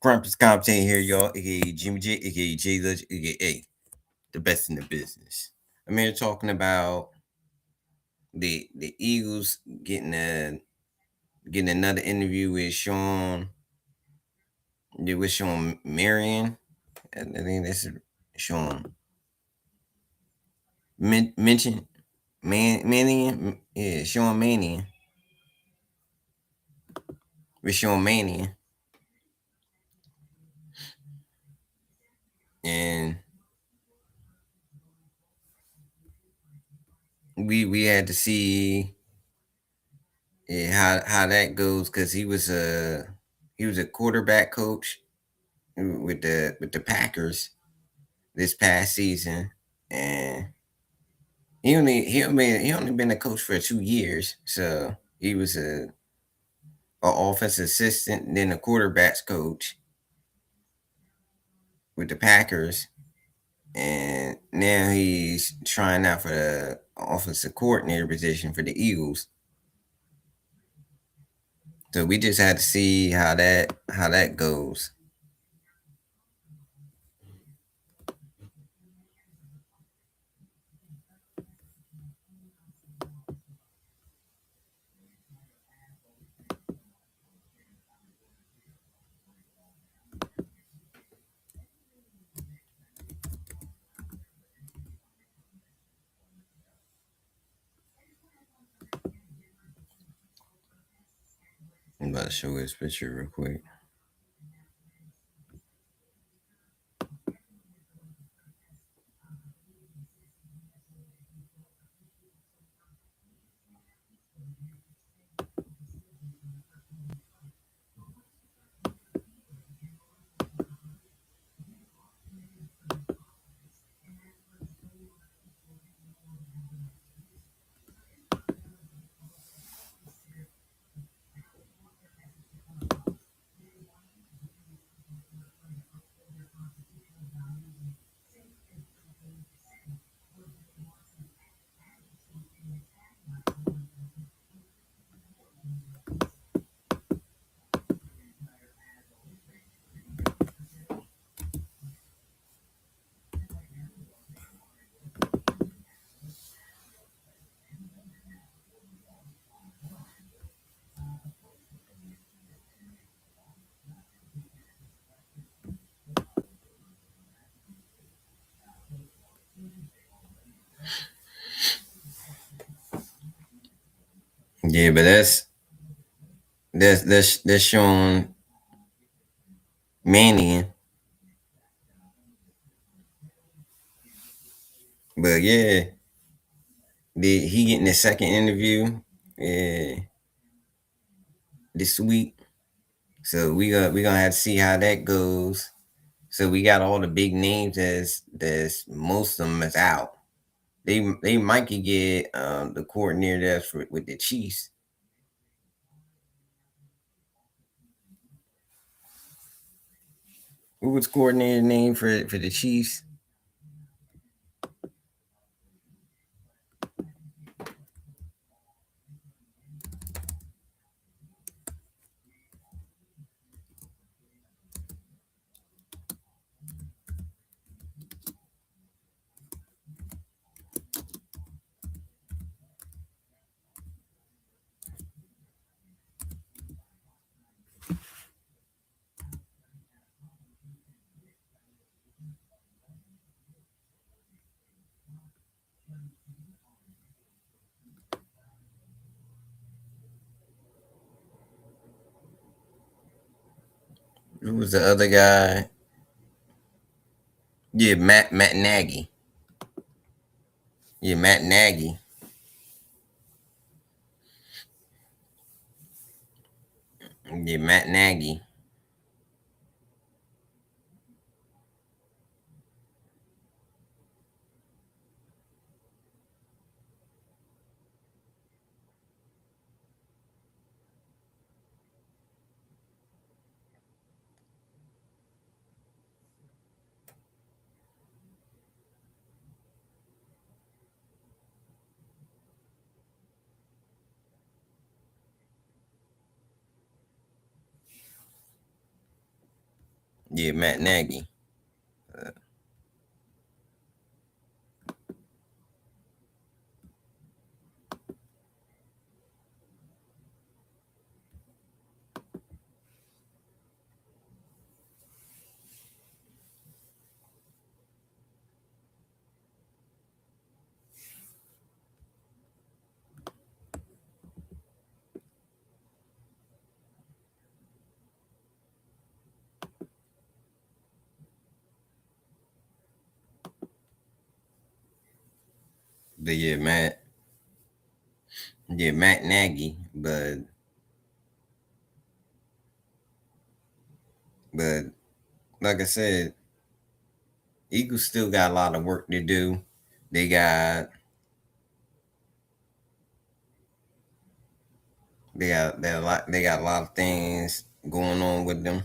Grumpus Compton here, y'all, aka Jimmy J, aka J Ludge, aka the best in the business. I'm here talking about the Eagles getting another interview with Sean Marion. I think that's Sean mentioned Mannion, yeah, Sean Mannion with Sean Mannion, and we had to see how that goes because he was a quarterback coach with the Packers this past season, and he only been a coach for 2 years. So he was a offensive assistant, then a quarterbacks coach with the Packers, and now he's trying out for the offensive coordinator position for the Eagles. So we just had to see how that goes. I'm about to show his picture real quick. Yeah, but that's showing Mannion. But yeah, he getting his second interview uh, this week. So we gonna have to see how that goes. So we got all the big names as most of them is out. They might could get the coordinator that's with the Chiefs. What was coordinator name for the Chiefs? Who was the other guy? Yeah, Matt Nagy. Yeah, Matt Nagy. Yeah, Matt Nagy. Yeah, Matt Nagy. But yeah, Matt Nagy. But like I said, Eagles still got a lot of work to do. They got they got a lot of things going on with them.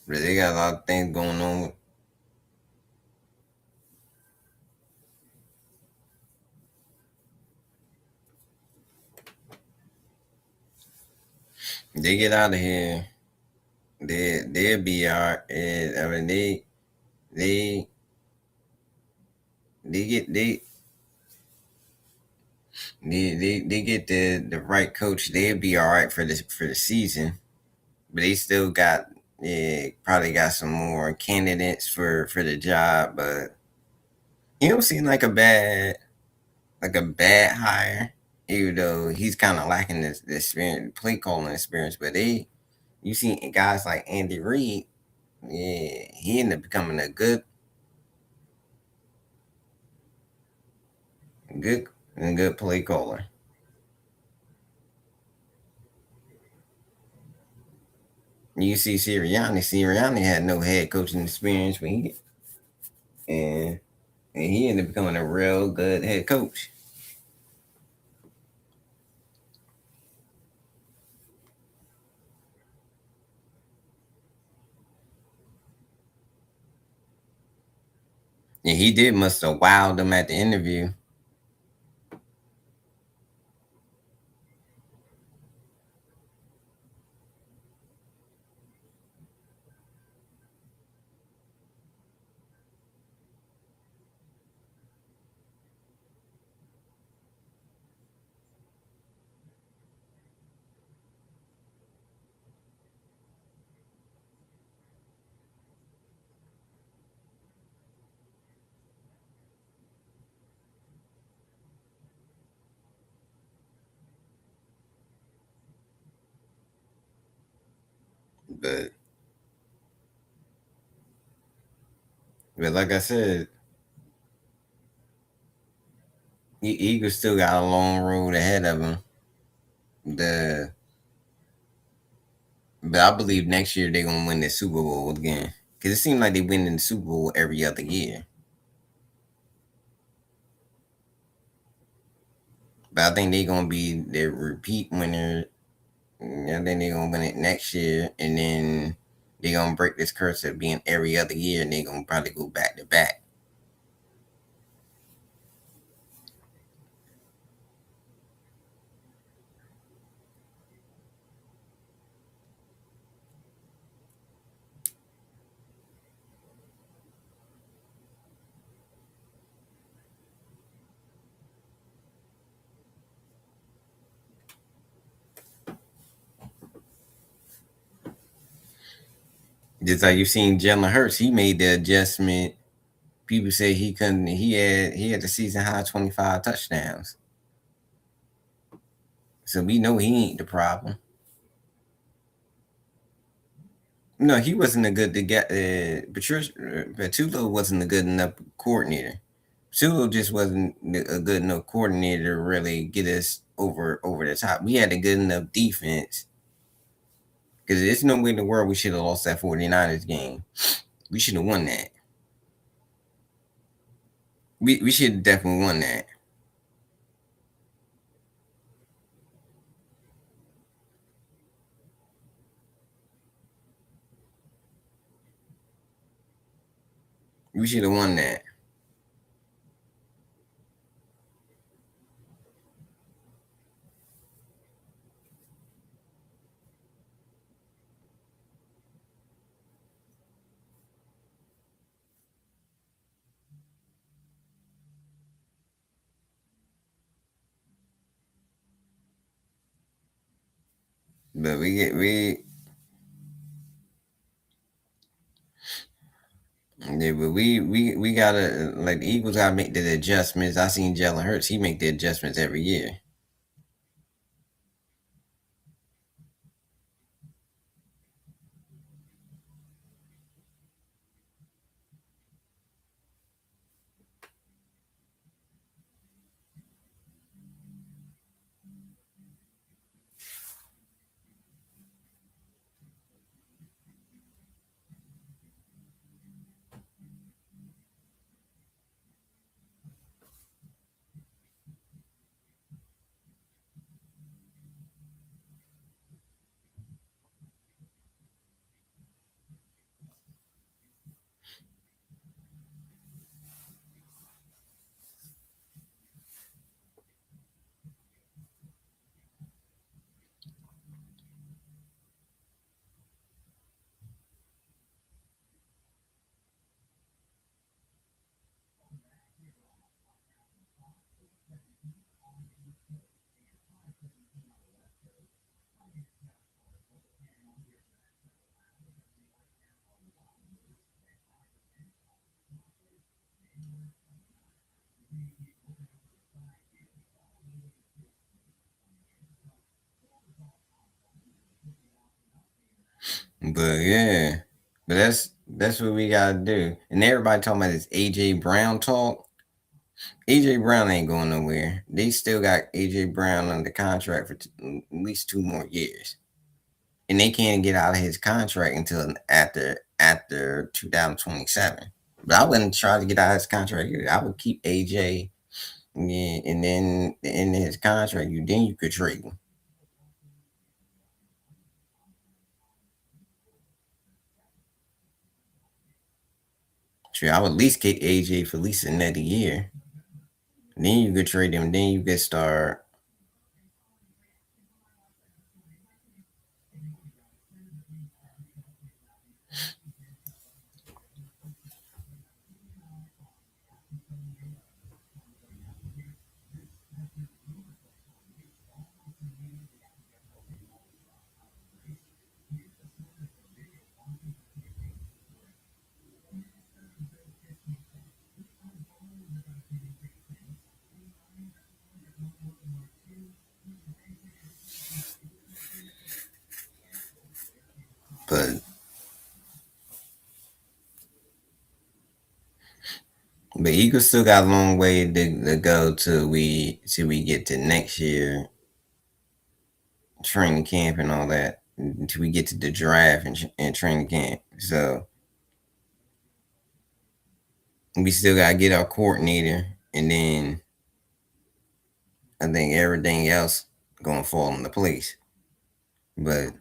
But they got a lot of things going on. They get out of here. They'll be alright. I mean they they get they get the right coach. They'll be all right for the season. But they still got probably got some more candidates for the job. But he don't seem like a bad hire. Even though he's kind of lacking this experience, play calling experience. But you see guys like Andy Reid. Yeah, he ended up becoming good good play caller. You see Sirianni had no head coaching experience when and and he ended up becoming a real good head coach. And he did must have wowed them at the interview. But but like I said, Eagles still got a long road ahead of him. The but I believe next year they're gonna win the Super Bowl again. Cause it seems like they win in the Super Bowl every other year. But I think they're gonna be the repeat winner. I think they're gonna win it next year, and then they're gonna break this curse of being every other year, and they're gonna probably go back to back. Just like you seen Jalen Hurts, he made the adjustment. People say he couldn't. He had the season high 25 touchdowns. So we know he ain't the problem. No, he wasn't a good to get. Patricia Patullo wasn't a good enough coordinator. Patullo just wasn't a good enough coordinator to really get us over the top. We had a good enough defense because there's no way in the world we should have lost that 49ers game. We should have won that. we should definitely won that. We should have won that. But yeah, but we gotta like the Eagles gotta make the adjustments. I seen Jalen Hurts, he make the adjustments every year. But yeah. But that's what we gotta do. And everybody talking about this AJ Brown talk. AJ Brown ain't going nowhere. They still got AJ Brown under contract for at least 2 more years, and they can't get out of his contract until after 2027. But I wouldn't try to get out of his contract. I would keep AJ, yeah, and then in his contract, you could trade him. Sure, I would at least kick AJ for at least another year. Then you could trade him. Then you could start. But Eagles still got a long way to go till we get to next year training camp and all that. Until we get to the draft and training camp. So we still gotta get our coordinator, and then I think everything else gonna fall into place. But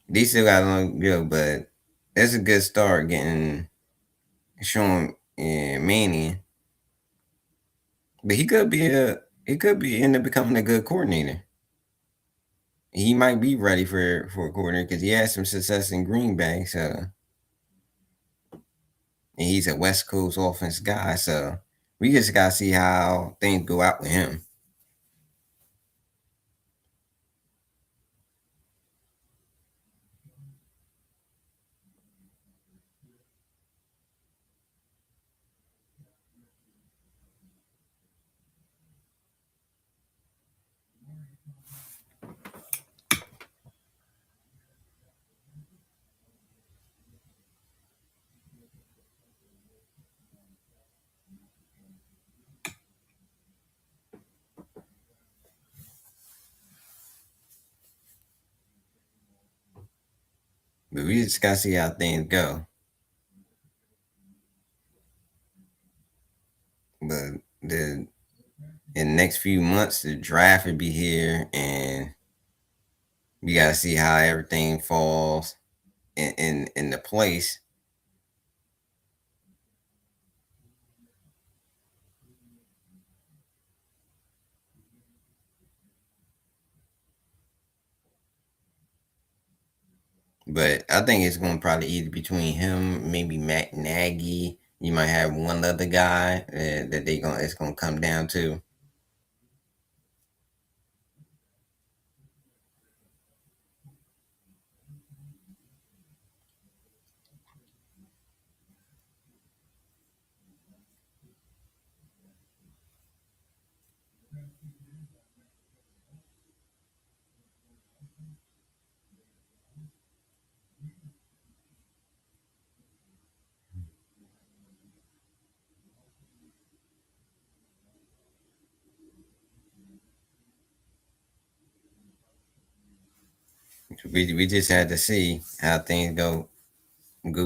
they still got a long go. But that's a good start getting showing Mannion. But he could be end up becoming a good coordinator. He might be ready for a coordinator because he had some success in Green Bay. So and he's a West Coast offense guy. So we just gotta see how things go out with him. But we just gotta see how things go. the in the next few months the draft will be here, and we gotta see how everything falls in the place. But I think it's gonna probably either between him, maybe Matt Nagy. You might have one other guy that they gonna it's gonna come down to. We just had to see how things go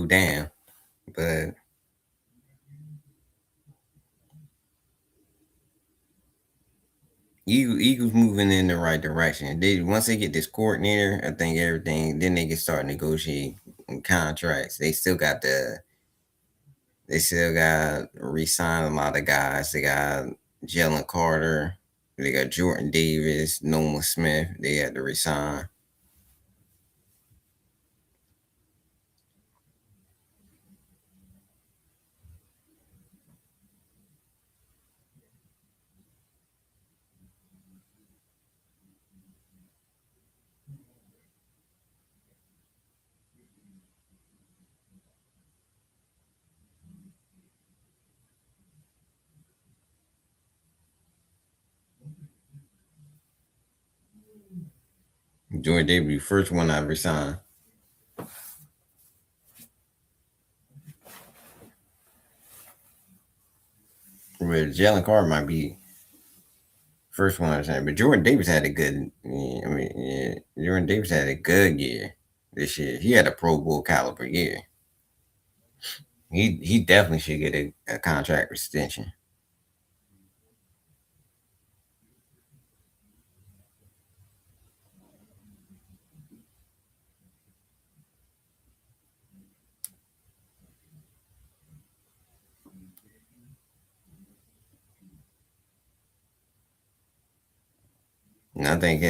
down. But Eagles moving in the right direction. They once they get this coordinator, I think everything. Then they can start negotiating contracts. They still got re-sign a lot of guys. They got Jalen Carter. They got Jordan Davis, Nolan Smith. They had to resign. Jordan Davis, first one I resigned. But Jalen Carter might be first one I resigned. But Jordan Davis had a good. I mean, yeah, Jordan Davis had a good year this year. He had a Pro Bowl caliber year. He definitely should get a contract extension. And I think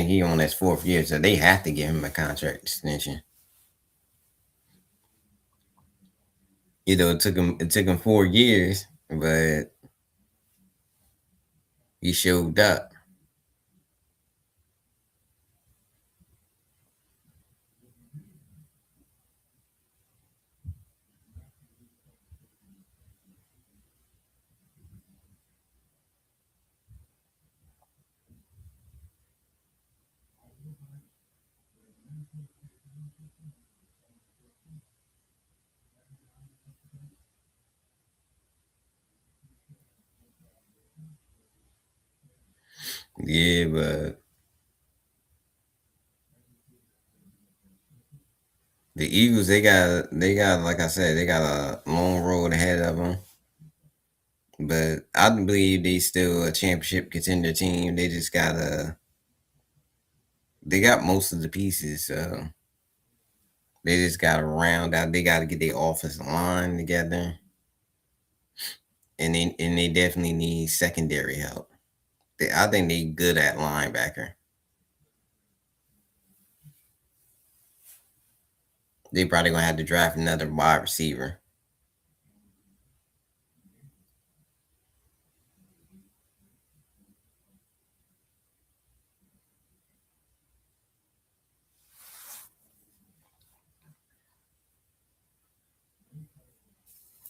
he on his fourth year, so they have to give him a contract extension. You know, it took him 4 years, but he showed up. Yeah, but the Eagles, they got like I said, they got a long road ahead of them. But I believe they still a championship contender team. They got most of the pieces, so they just gotta round out. They gotta get their offensive line together, and they definitely need secondary help. I think they good at linebacker. They probably gonna have to draft another wide receiver.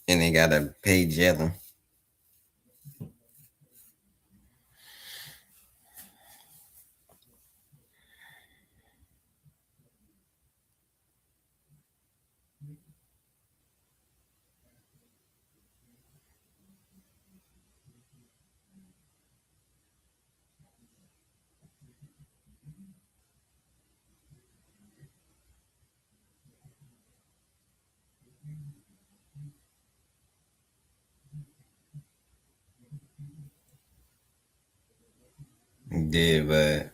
And they gotta pay Jalen. Yeah, but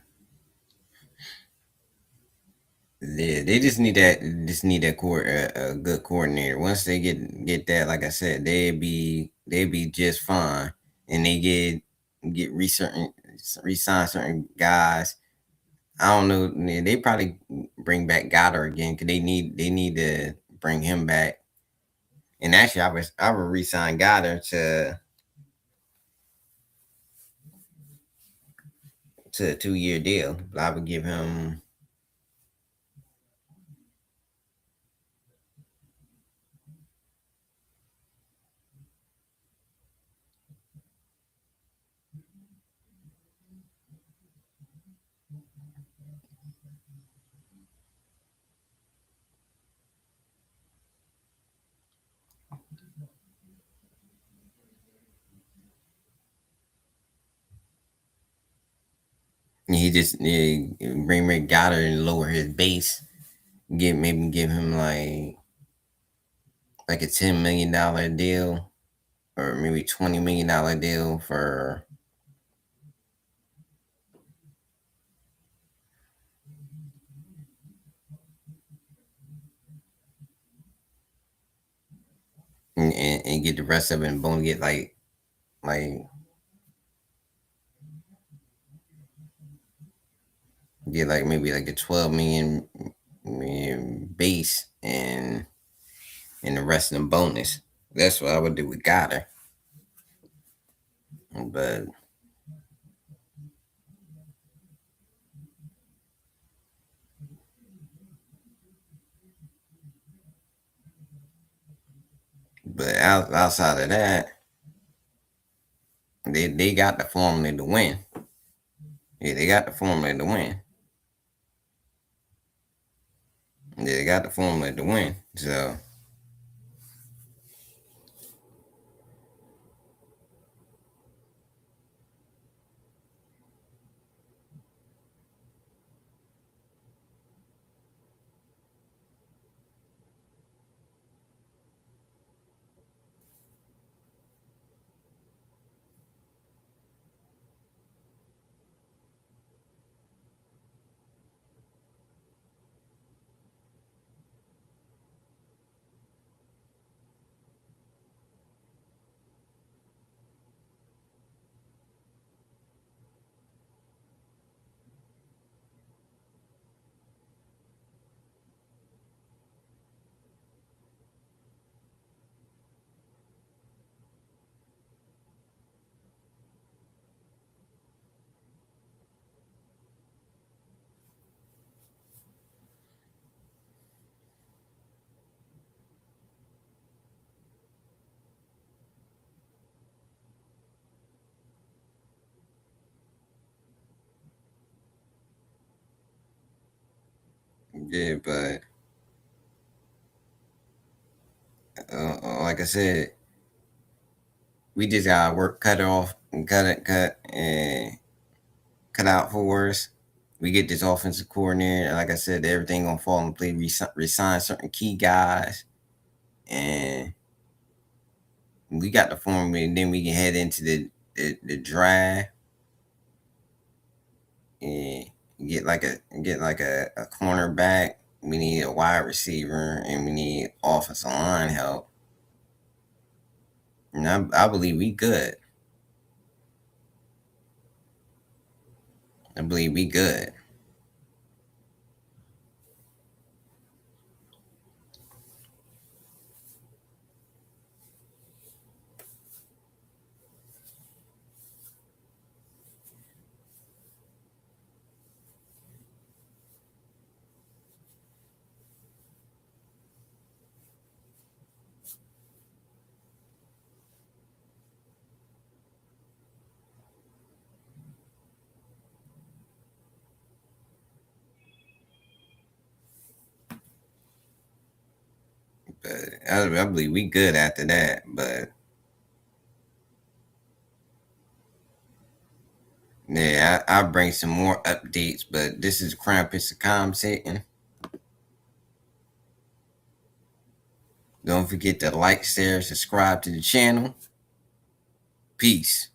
yeah, they just need that a good coordinator. Once they get that, like I said, they'd be just fine, and they get resign certain guys. I don't know. They probably bring back Goddard again because they need to bring him back. And actually, I would resign Goddard to a 2 year deal. I would give him. He just bring Rick Goddard and lower his base. Give him like a $10 million deal or maybe $20 million deal for and get the rest of it and bone get like get like maybe like a 12 million base and the rest of them bonus. That's what I would do with Goddard. But outside of that, they got the formula to win. Yeah, they got the formula to win. Yeah, they got the formula to win. So, yeah, but like I said, we just gotta work, cut it off, and cut out for us. We get this offensive coordinator. Like I said, everything gonna fall in place. Resign certain key guys, and we got the formula. And then we can head into the draft and get like a cornerback. We need a wide receiver, and we need offensive line help. And I believe we good. I believe we good. But I believe we good after that. But yeah, I'll bring some more updates. But this is Krampus commentating. Don't forget to like, share, subscribe to the channel. Peace.